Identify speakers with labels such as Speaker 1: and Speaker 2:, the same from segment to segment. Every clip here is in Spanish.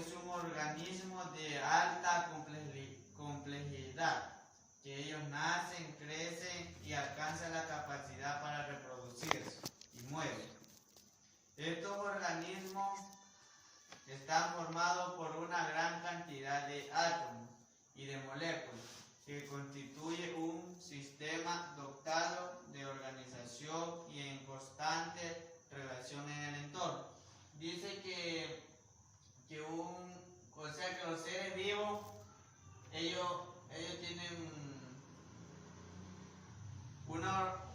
Speaker 1: es un organismo de alta complejidad, que ellos nacen, crecen y alcanzan la capacidad para reproducirse y mueren. Estos organismos están formados por una gran cantidad de átomos y de moléculas que constituye un sistema dotado de organización y en constante relación en el entorno. Dice que los seres vivos, ellos tienen un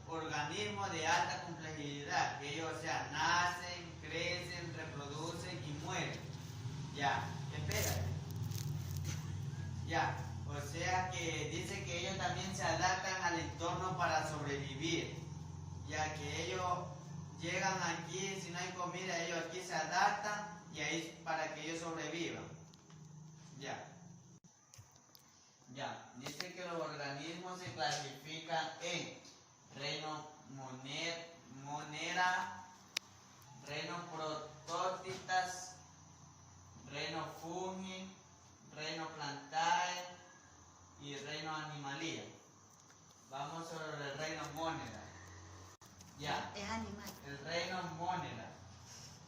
Speaker 1: organismo de alta complejidad, que ellos, nacen, crecen, reproducen y mueren. Ya, espérate. Ya, o sea que dice que ellos también se adaptan al entorno para sobrevivir, ya que ellos llegan aquí, si no hay comida, ellos aquí se adaptan y ahí para que ellos sobrevivan. Ya, dice que los organismos se clasifican en reino monera, reino prototistas, reino fungi, reino plantae y reino animalia. Vamos sobre el reino monera. Ya.
Speaker 2: Es animal.
Speaker 1: El reino monera.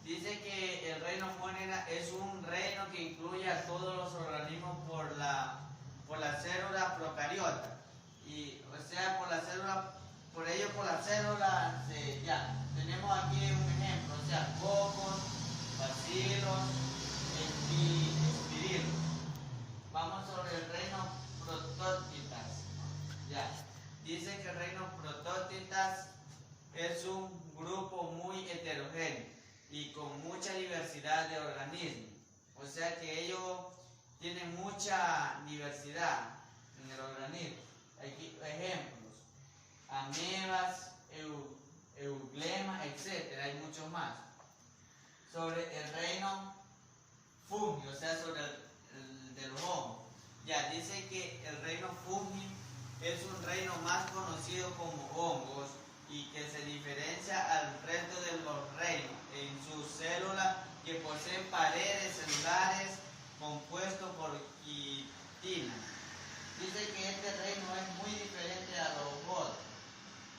Speaker 1: Dice que el reino monera es un reino que incluye a todos los organismos por la célula procariota. Y, por la célula, ya. Tenemos aquí un ejemplo, cocos, bacilos, espirilos. Vamos sobre el reino prototistas. Ya. Dice que el reino prototistas es un grupo muy heterogéneo y con mucha diversidad de organismos. O sea que ellos tienen mucha diversidad en el organismo. Aquí ejemplos: amebas, euglemas, etc. Hay muchos más. Sobre el reino fungi, sobre el de los hongos. Ya, dice que el reino fungi es un reino más conocido como hongos y que se diferencia al resto de los reinos en sus células, que poseen paredes celulares compuestos por quitina. Dice que este reino es muy diferente a los otros,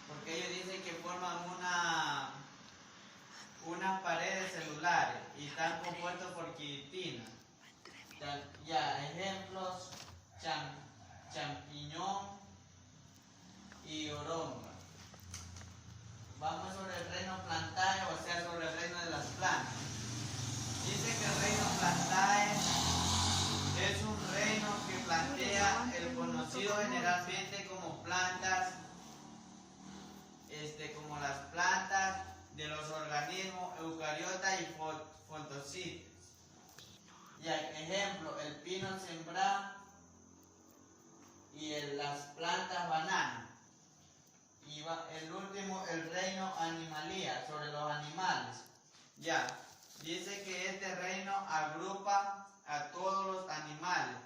Speaker 1: porque ellos dicen que forman unas paredes celulares y están compuestos por quitina. Ya, ejemplos: champiñón y oronga. Vamos sobre el reino plantae, sobre el reino de las plantas. Dice que el reino plantae es un reino que plantea el conocido generalmente como plantas, como las plantas de los organismos eucariotas y fotosíntesis. Ya, ejemplo: el pino sembrá y las plantas banana. Y el último, el reino animalia, sobre los animales. Ya, dice que este reino agrupa a todos los animales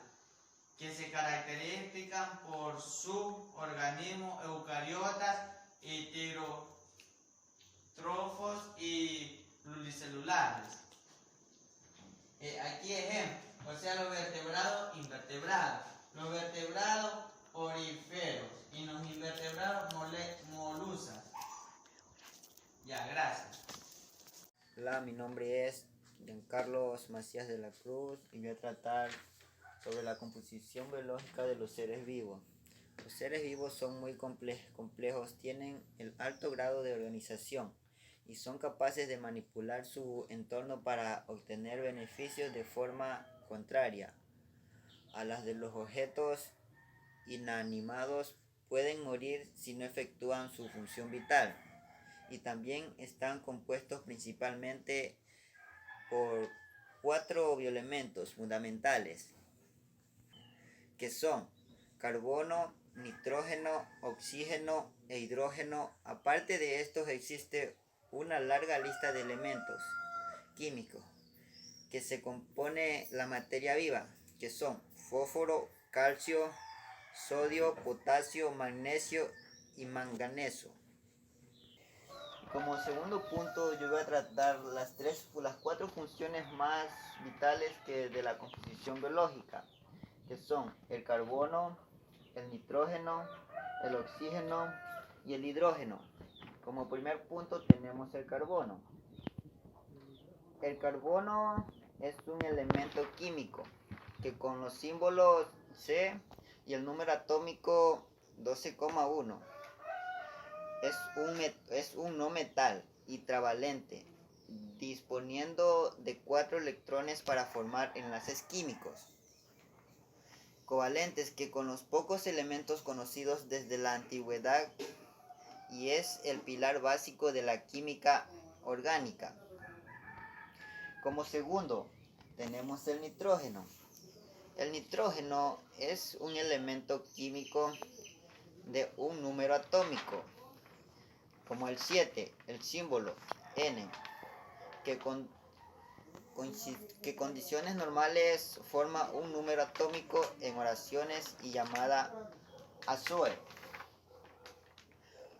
Speaker 1: que se caracterizan por su organismo eucariotas, heterótrofos y pluricelulares. Aquí ejemplo, los vertebrados, invertebrados, los vertebrados poríferos y los invertebrados molusas. Ya, gracias.
Speaker 3: Hola, mi nombre es Giancarlo Macías de la Cruz y voy a tratar sobre la composición biológica de los seres vivos. Los seres vivos son muy complejos, tienen el alto grado de organización y son capaces de manipular su entorno para obtener beneficios de forma contraria a las de los objetos inanimados. Pueden morir si no efectúan su función vital, y también están compuestos principalmente por 4 bioelementos fundamentales, que son carbono, nitrógeno, oxígeno e hidrógeno. Aparte de estos, existe una larga lista de elementos químicos que se compone la materia viva, que son fósforo, calcio, sodio, potasio, magnesio y manganeso. Como segundo punto, yo voy a tratar las cuatro funciones más vitales de la composición biológica, que son el carbono, el nitrógeno, el oxígeno y el hidrógeno. Como primer punto tenemos el carbono. El carbono es un elemento químico que con los símbolos C y el número atómico 12,1 es un no metal y travalente, disponiendo de 4 electrones para formar enlaces químicos covalentes que con los pocos elementos conocidos desde la antigüedad, y es el pilar básico de la química orgánica. Como segundo tenemos el nitrógeno. El nitrógeno es un elemento químico de un número atómico como el 7, el símbolo N, que condiciones normales forma un número atómico en oraciones y llamada azoe.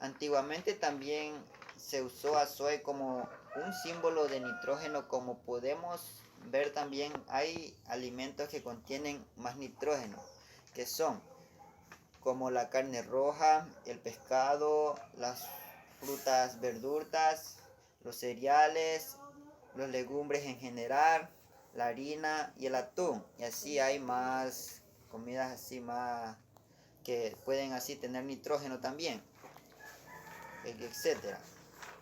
Speaker 3: Antiguamente también se usó azoe como un símbolo de nitrógeno. Como podemos ver, también hay alimentos que contienen más nitrógeno, que son como la carne roja, el pescado, las frutas, verduras, los cereales, los legumbres en general, la harina y el atún. Y así hay más comidas así más que pueden así tener nitrógeno también, etcétera.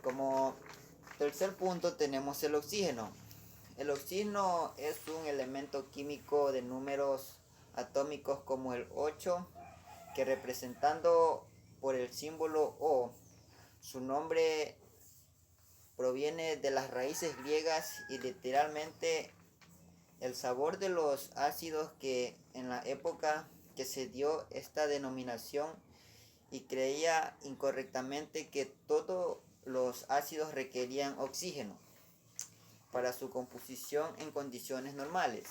Speaker 3: Como tercer punto tenemos el oxígeno. El oxígeno es un elemento químico de números atómicos como el 8, que representando por el símbolo O, su nombre proviene de las raíces griegas y literalmente el sabor de los ácidos, que en la época que se dio esta denominación y creía incorrectamente que todos los ácidos requerían oxígeno para su composición en condiciones normales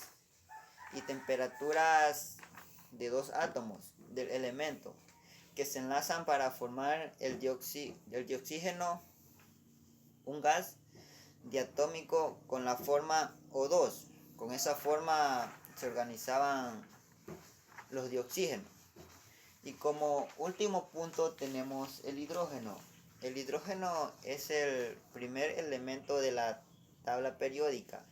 Speaker 3: y temperaturas de 2 átomos del elemento que se enlazan para formar el dioxígeno, un gas diatómico con la forma O2. Con esa forma se organizaban los dioxígenos. Y como último punto tenemos el hidrógeno. El hidrógeno es el primer elemento de la tabla periódica.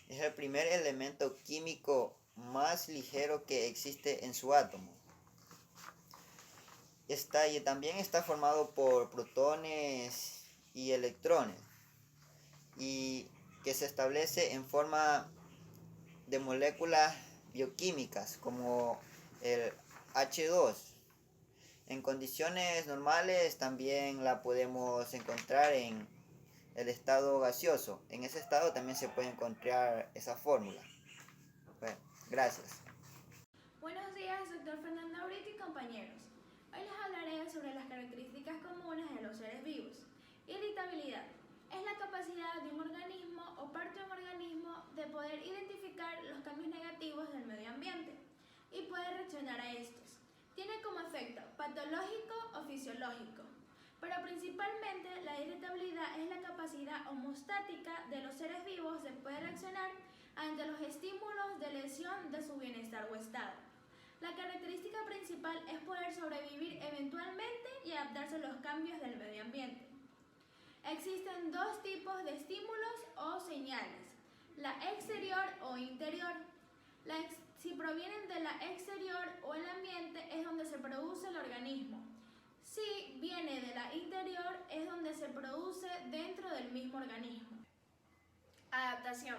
Speaker 3: Es el primer elemento químico más ligero que existe en su átomo. Y también está formado por protones y electrones, y que se establece en forma de moléculas bioquímicas como el H2. En condiciones normales también la podemos encontrar en el estado gaseoso. En ese estado también se puede encontrar esa fórmula. Bueno, gracias.
Speaker 2: Buenos días, doctor Fernando Abrito y compañeros. Hoy les hablaré sobre las características comunes de los seres vivos. Irritabilidad es la capacidad de un organismo o parte de un organismo de poder identificar los cambios negativos del medio ambiente y poder reaccionar a estos. Tiene como efecto patológico o fisiológico, pero principalmente la irritabilidad es la capacidad homostática de los seres vivos de poder reaccionar ante los estímulos de lesión de su bienestar o estado. La característica principal es poder sobrevivir eventualmente y adaptarse a los cambios del medio ambiente. Existen dos tipos de estímulos o señales, la exterior o interior. Si provienen de la exterior o el ambiente es donde se produce el organismo. Si viene de la interior es donde se produce dentro del mismo organismo. Adaptación.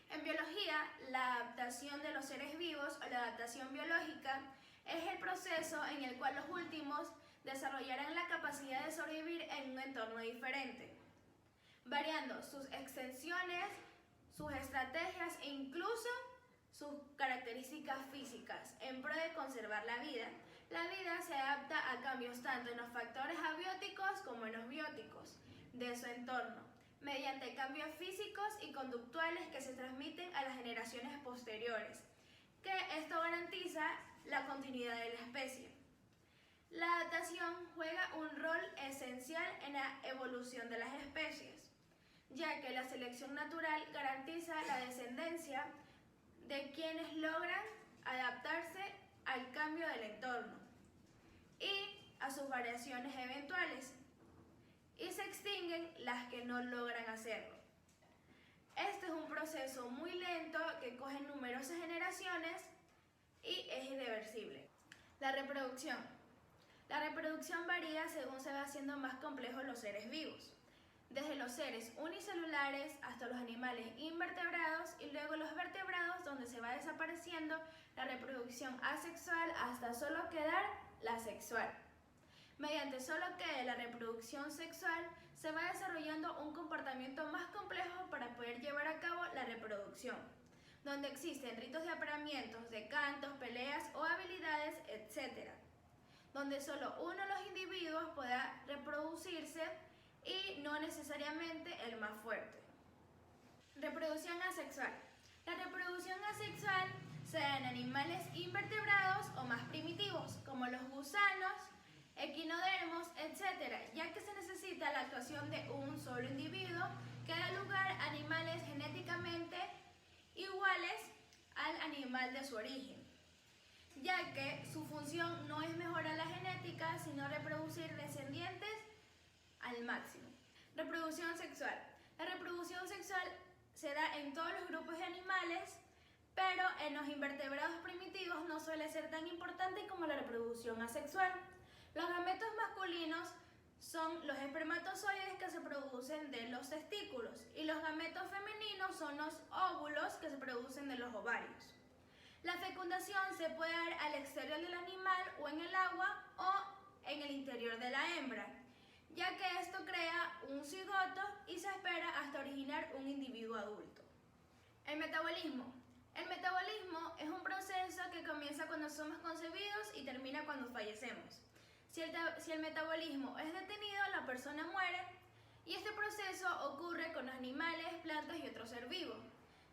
Speaker 2: En biología, la adaptación de los seres vivos o la adaptación biológica es el proceso en el cual los últimos desarrollarán la capacidad de sobrevivir en un entorno diferente, variando sus extensiones, sus estrategias e incluso sus características físicas en pro de conservar la vida. La vida se adapta a cambios tanto en los factores abióticos como en los bióticos de su entorno, mediante cambios físicos y conductuales que se transmiten a las generaciones posteriores, que esto garantiza la continuidad de la especie. La adaptación juega un rol esencial en la evolución de las especies, ya que la selección natural garantiza la descendencia de quienes logran adaptarse al cambio del entorno y a sus variaciones eventuales, y se extinguen las que no logran hacerlo. Este es un proceso muy lento que coge numerosas generaciones y es irreversible. La reproducción. La reproducción varía según se va haciendo más complejos los seres vivos, desde los seres unicelulares hasta los animales invertebrados y luego los vertebrados, donde se va desapareciendo la reproducción asexual hasta solo quedar la sexual. Mediante solo quede la reproducción sexual, se va desarrollando un comportamiento más complejo para poder llevar a cabo la reproducción, donde existen ritos de apareamientos, de cantos, peleas o habilidades, etc., donde solo uno de los individuos pueda reproducirse y no necesariamente el más fuerte. Reproducción asexual. La reproducción asexual se da en animales invertebrados o más primitivos, como los gusanos, equinodermos, etc., ya que se necesita la actuación de un solo individuo que da lugar a animales genéticamente iguales al animal de su origen, ya que su función no es mejorar la genética, sino reproducir descendientes al máximo. Reproducción sexual. La reproducción sexual se da en todos los grupos de animales, pero en los invertebrados primitivos no suele ser tan importante como la reproducción asexual. Los gametos masculinos son los espermatozoides que se producen de los testículos y los gametos femeninos son los óvulos que se producen de los ovarios. La fecundación se puede dar al exterior del animal o en el agua o en el interior de la hembra, ya que esto crea un cigoto y se espera hasta originar un individuo adulto. El metabolismo. El metabolismo es un proceso que comienza cuando somos concebidos y termina cuando fallecemos. Si el metabolismo es detenido, la persona muere, y este proceso ocurre con los animales, plantas y otros seres vivos,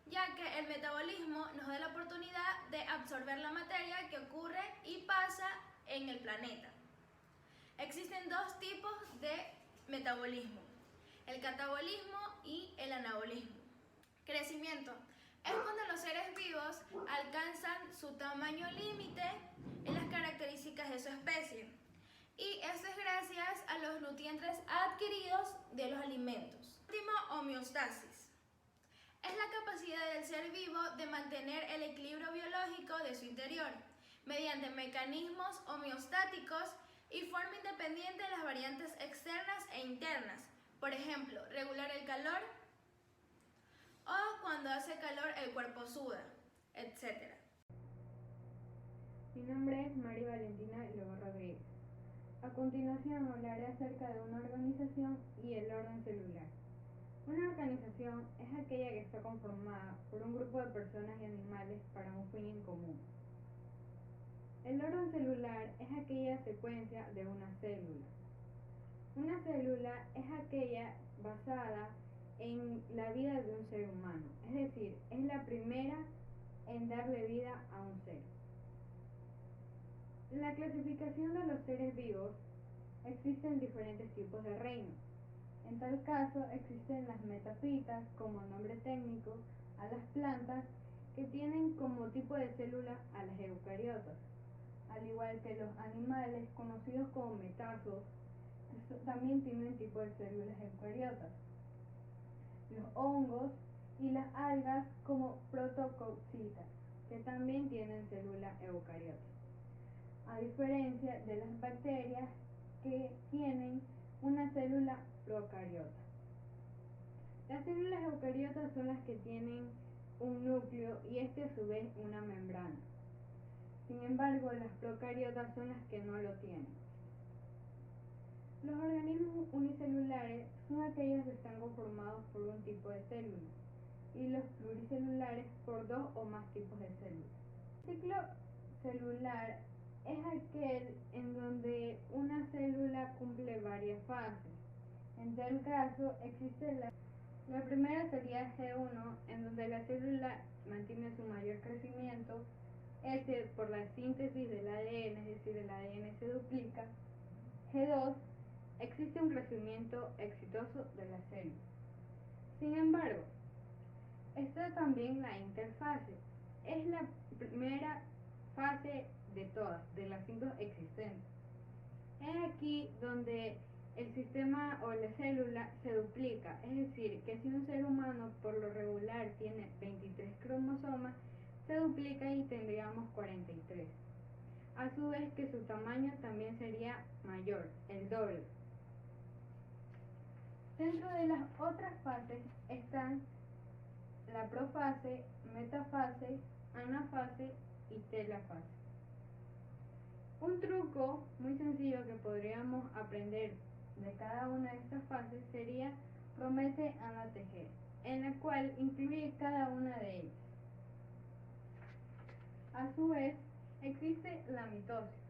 Speaker 2: ya que el metabolismo nos da la oportunidad de absorber la materia que ocurre y pasa en el planeta. Existen dos tipos de metabolismo, el catabolismo y el anabolismo. Crecimiento. Es cuando los seres vivos alcanzan su tamaño límite en las características de su especie. Y esto es gracias a los nutrientes adquiridos de los alimentos. Último, homeostasis. Es la capacidad del ser vivo de mantener el equilibrio biológico de su interior mediante mecanismos homeostáticos y forma independiente de las variantes externas e internas. Por ejemplo, regular el calor o cuando hace calor el cuerpo suda, etc.
Speaker 4: Mi nombre es María Valentina Lobo Rodríguez. A continuación hablaré acerca de una organización y el orden celular. Una organización es aquella que está conformada por un grupo de personas y animales para un fin en común. El orden celular es aquella secuencia de una célula. Una célula es aquella basada en la vida de un ser humano, es decir, es la primera en darle vida a un ser. En la clasificación de los seres vivos existen diferentes tipos de reinos. En tal caso existen las metafitas, como nombre técnico, a las plantas que tienen como tipo de célula a las eucariotas, al igual que los animales conocidos como metázoos, también tienen tipo de células eucariotas. Los hongos y las algas como protococcitas, que también tienen célula eucariota, a diferencia de las bacterias que tienen una célula procariota. Las células eucariotas son las que tienen un núcleo y este a su vez una membrana. Sin embargo, las procariotas son las que no lo tienen. Los organismos unicelulares son aquellos que están conformados por un tipo de célula y los pluricelulares por dos o más tipos de células. El ciclo celular es aquel en donde una célula cumple varias fases. En tal caso, existe la primera sería G1, en donde la célula mantiene su mayor crecimiento S por la síntesis del ADN, es decir, el ADN se duplica. G2, existe un crecimiento exitoso de la célula. Sin embargo, está también la interfase. Es la primera fase de todas, de las 5 existentes. Es aquí donde el sistema o la célula se duplica, es decir, que si un ser humano por lo regular tiene 23 cromosomas, se duplica y tendríamos 43. A su vez que su tamaño también sería mayor, el doble. Dentro de las otras fases están la profase, metafase, anafase y telafase. Un truco muy sencillo que podríamos aprender de cada una de estas fases sería promete Ana Tejer, en la cual incluye cada una de ellas. A su vez, existe la mitosis.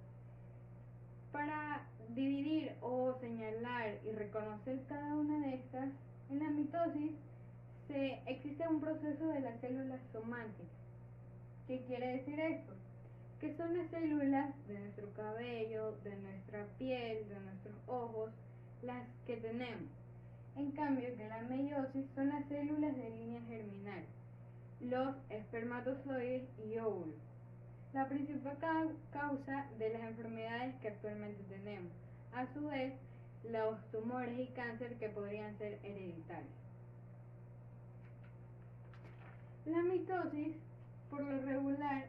Speaker 4: Para dividir o señalar y reconocer cada una de estas, en la mitosis existe un proceso de las células somáticas. ¿Qué quiere decir esto? Que son las células de nuestro cabello, de nuestra piel, de nuestros ojos, las que tenemos. En cambio, que la meiosis son las células de línea germinal, los espermatozoides y óvulos. La principal causa de las enfermedades que actualmente tenemos. A su vez, los tumores y cáncer que podrían ser hereditarios. La mitosis, por lo regular,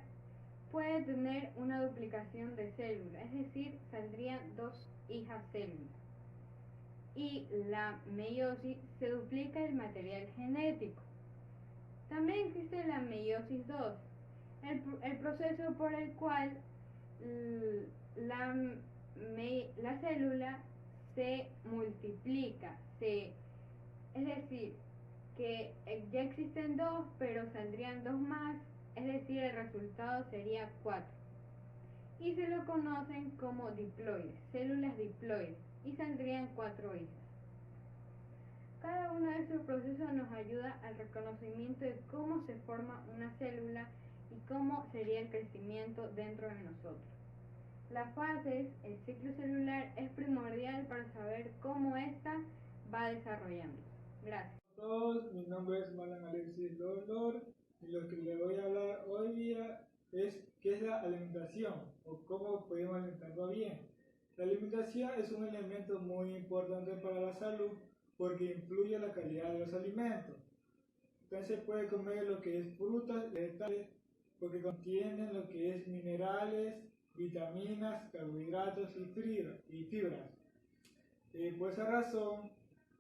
Speaker 4: puede tener una duplicación de células, es decir, saldrían 2 hijas células. Y la meiosis se duplica el material genético. También existe la meiosis 2, el proceso por el cual la célula se multiplica, es decir, que ya existen 2, pero saldrían 2 más, es decir, el resultado sería 4. Y se lo conocen como diploides, células diploides, y saldrían 4 hijas. Cada uno de estos procesos nos ayuda al reconocimiento de cómo se forma una célula y cómo sería el crecimiento dentro de nosotros. Las fases, el ciclo celular es primordial para saber cómo ésta va desarrollándose. Gracias.
Speaker 5: Hola a todos, mi nombre es Malan Alexis Dolor y lo que les voy a hablar hoy día es qué es la alimentación o cómo podemos alimentarnos bien. La alimentación es un elemento muy importante para la salud porque influye en la calidad de los alimentos. Entonces se puede comer lo que es frutas, vegetales, porque contienen lo que es minerales, vitaminas, carbohidratos y fibras. Por esa razón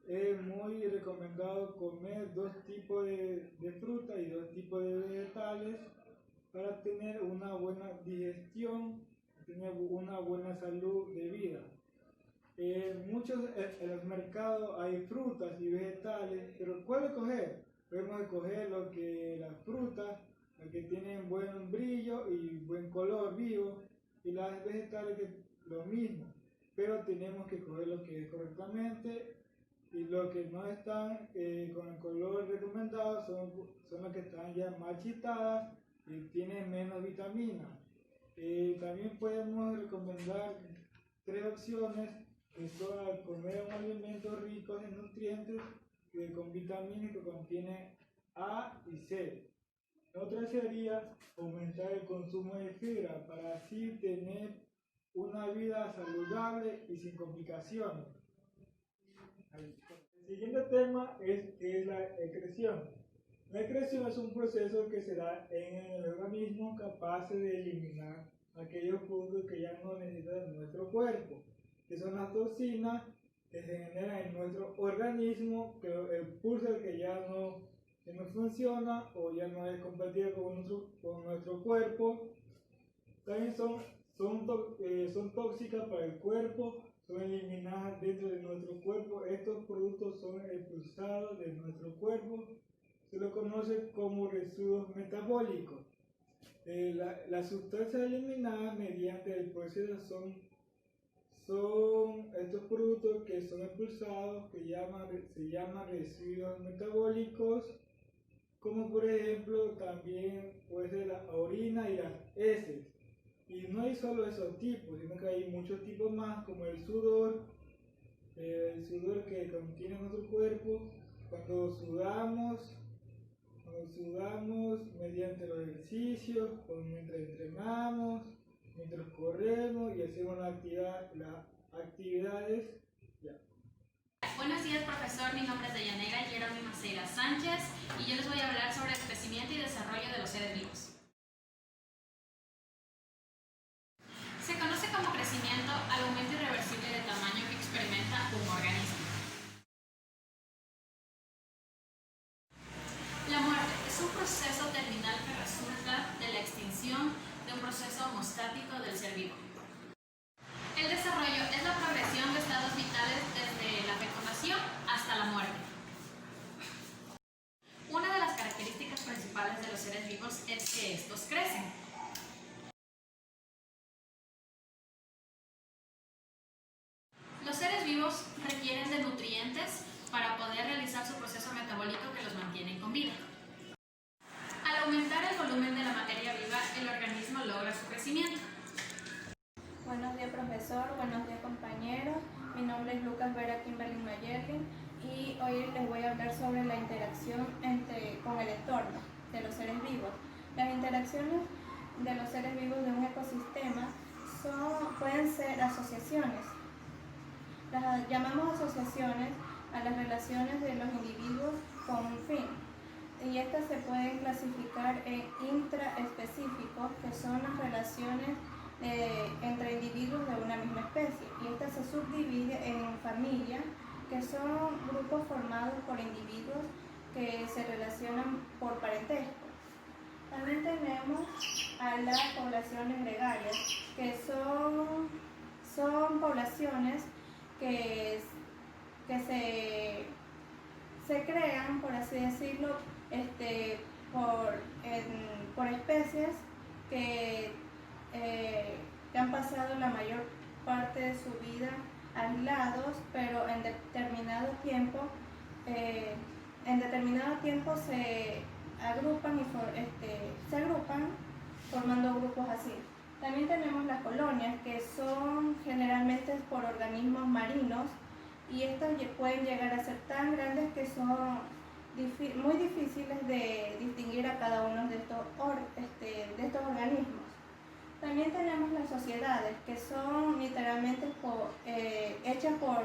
Speaker 5: es muy recomendado comer 2 tipos de fruta y 2 tipos de vegetales para tener una buena digestión, tener una buena salud de vida. En los mercados hay frutas y vegetales, pero ¿cuál escoger? Podemos escoger las frutas, las que tienen buen brillo y buen color vivo, y las vegetales que lo mismo, pero tenemos que escoger lo que es correctamente, y los que no están con el color recomendado son las que están ya marchitadas y tienen menos vitaminas. También podemos recomendar 3 opciones que son comer un alimento rico en nutrientes con vitaminas que contienen A y C. Otra sería aumentar el consumo de fibra para así tener una vida saludable y sin complicaciones. El siguiente tema es la excreción. La excreción es un proceso que se da en el organismo capaz de eliminar aquellos productos que ya no necesita nuestro cuerpo, que son las toxinas que se generan en nuestro organismo, que expulsa el que ya no funciona o ya no es compatible con nuestro cuerpo. También son tóxicas para el cuerpo, son eliminadas dentro de nuestro cuerpo. Estos productos son expulsados de nuestro cuerpo, se lo conoce como residuos metabólicos. Las sustancias eliminadas mediante el proceso son estos productos que son expulsados, que se llaman residuos metabólicos. como por ejemplo también puede ser la orina y las heces. Y no hay solo esos tipos, sino que hay muchos tipos más, como el sudor que contiene nuestro cuerpo cuando sudamos mediante los ejercicios, mientras entrenamos, mientras corremos y hacemos las actividades. Ya.
Speaker 6: Buenos días, profesor. Mi nombre es Deyanira Jeremy Maceira Sánchez y yo les voy a hablar sobre el crecimiento y desarrollo de los seres vivos. Se conoce como crecimiento al aumento irreversible de tamaño que experimenta un organismo. La muerte es un proceso terminal que resulta de la extinción de un proceso homostático del ser vivo. El desarrollo es la progresión de estados vitales desde la fecundación hasta la muerte. Una de las características principales de los seres vivos es que estos crecen. Los seres vivos requieren de nutrientes para poder realizar su proceso metabólico que los mantiene con vida. Al aumentar el volumen de la materia viva, el organismo logra su crecimiento.
Speaker 4: Buenos días, profesor. Buenos días, compañeros. Mi nombre es Lucas Vera Kimberly Mayerlin y hoy les voy a hablar sobre la interacción con el entorno de los seres vivos. Las interacciones de los seres vivos de un ecosistema pueden ser asociaciones. Las llamamos asociaciones a las relaciones de los individuos con un fin. Y estas se pueden clasificar en intraespecíficos, que son las relaciones entre individuos de una misma especie. Y esta se subdivide en familia, que son grupos formados por individuos que se relacionan por parentesco. También tenemos a las poblaciones gregarias, que son poblaciones que se crean, por así decirlo, por especies que han pasado la mayor parte de su vida aislados, pero en determinado tiempo se agrupan formando grupos así. También tenemos las colonias, que son generalmente por organismos marinos, y estos pueden llegar a ser tan grandes que son muy difíciles de distinguir a cada uno de estos organismos. También tenemos las sociedades, que son literalmente hechas por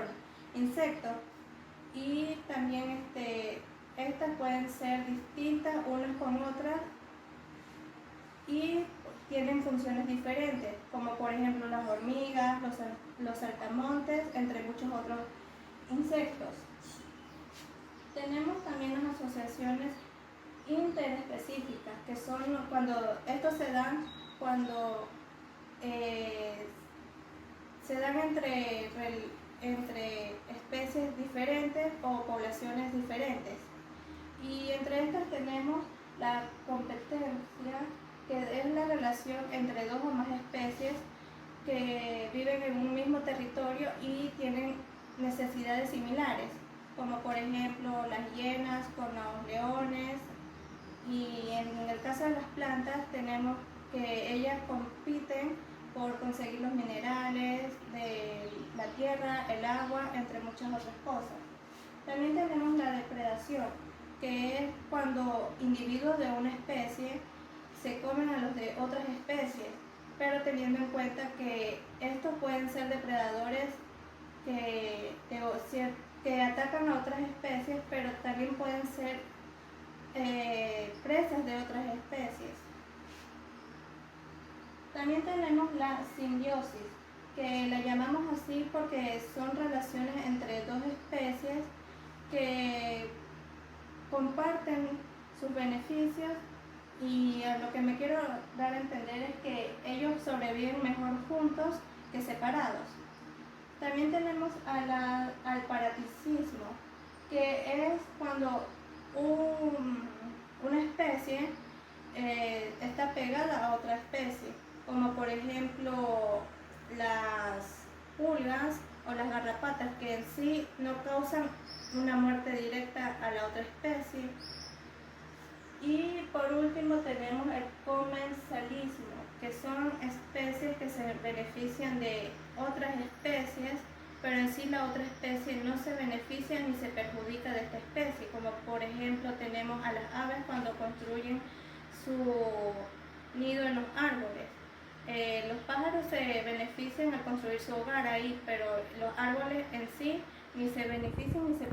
Speaker 4: insectos, y también estas pueden ser distintas unas con otras y tienen funciones diferentes, como por ejemplo las hormigas, los saltamontes, entre muchos otros insectos. Tenemos también las asociaciones interespecíficas, que son cuando estos se dan entre especies diferentes o poblaciones diferentes. Y entre estas tenemos la competencia, que es la relación entre dos o más especies que viven en un mismo territorio y tienen necesidades similares, como por ejemplo las hienas con los leones. Y en el caso de las plantas tenemos que ellas compiten por conseguir los minerales de la tierra, el agua, entre muchas otras cosas. También tenemos la depredación, que es cuando individuos de una especie se comen a los de otras especies, pero teniendo en cuenta que estos pueden ser depredadores que atacan a otras especies, pero también pueden ser presas de otras especies. También tenemos la simbiosis, que la llamamos así porque son relaciones entre dos especies que comparten sus beneficios, y a lo que me quiero dar a entender es que ellos sobreviven mejor juntos que separados. También tenemos al parasitismo, que es cuando una especie está pegada a otra especie, como por ejemplo las pulgas o las garrapatas, que en sí no causan una muerte directa a la otra especie.
Speaker 7: Y por último tenemos el comensalismo, que son especies que se benefician de otras especies, pero en sí la otra especie no se beneficia ni se perjudica de esta especie, como por ejemplo tenemos a las aves cuando construyen su nido en los árboles. Los pájaros se benefician al construir su hogar ahí, pero los árboles en sí ni se benefician ni se